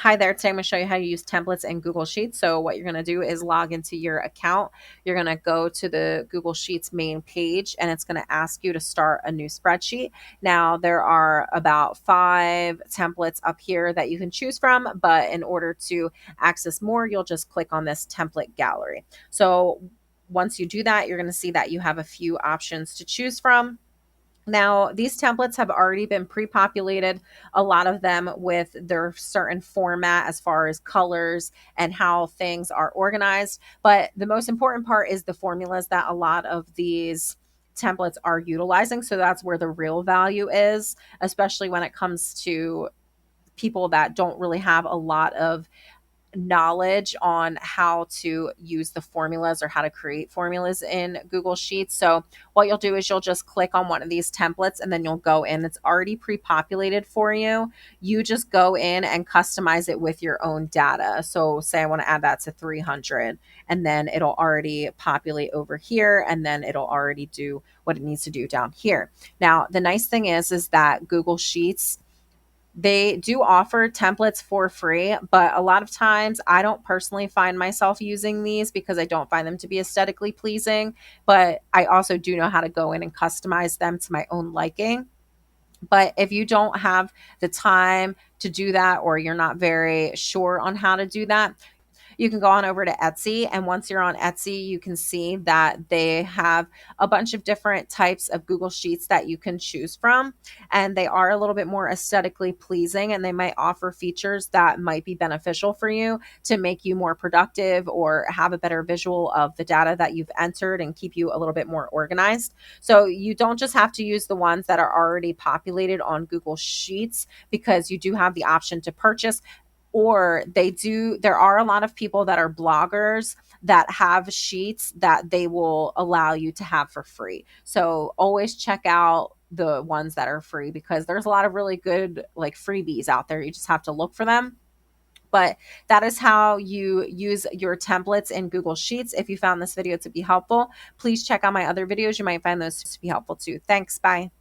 Hi there. Today I'm going to show you how to use templates in Google Sheets. So what you're going to do is log into your account. You're going to go to the Google Sheets main page and it's going to ask you to start a new spreadsheet. Now there are about 5 templates up here that you can choose from, but in order to access more, you'll just click on this template gallery. So once you do that, you're going to see that you have a few options to choose from. Now, these templates have already been pre-populated, a lot of them with their certain format as far as colors and how things are organized. But the most important part is the formulas that a lot of these templates are utilizing. So that's where the real value is, especially when it comes to people that don't really have a lot of knowledge on how to use the formulas or how to create formulas in Google Sheets. So what you'll do is you'll just click on one of these templates and then you'll go in. It's already pre-populated for you. You just go in and customize it with your own data. So say I want to add that to 300 and then it'll already populate over here and then it'll already do what it needs to do down here. Now, the nice thing is that Google Sheets, they do offer templates for free, but a lot of times I don't personally find myself using these because I don't find them to be aesthetically pleasing. But I also do know how to go in and customize them to my own liking. But if you don't have the time to do that, or you're not very sure on how to do that, you can go on over to Etsy. And once you're on Etsy, you can see that they have a bunch of different types of Google Sheets that you can choose from. And they are a little bit more aesthetically pleasing, and they might offer features that might be beneficial for you to make you more productive or have a better visual of the data that you've entered and keep you a little bit more organized. So you don't just have to use the ones that are already populated on Google Sheets, because you do have the option to purchase, or there are a lot of people that are bloggers that have sheets that they will allow you to have for free. So always check out the ones that are free, because there's a lot of really good like freebies out there. You just have to look for them. But that is how you use your templates in Google Sheets. If you found this video to be helpful, please check out my other videos. You might find those to be helpful too. Thanks. Bye.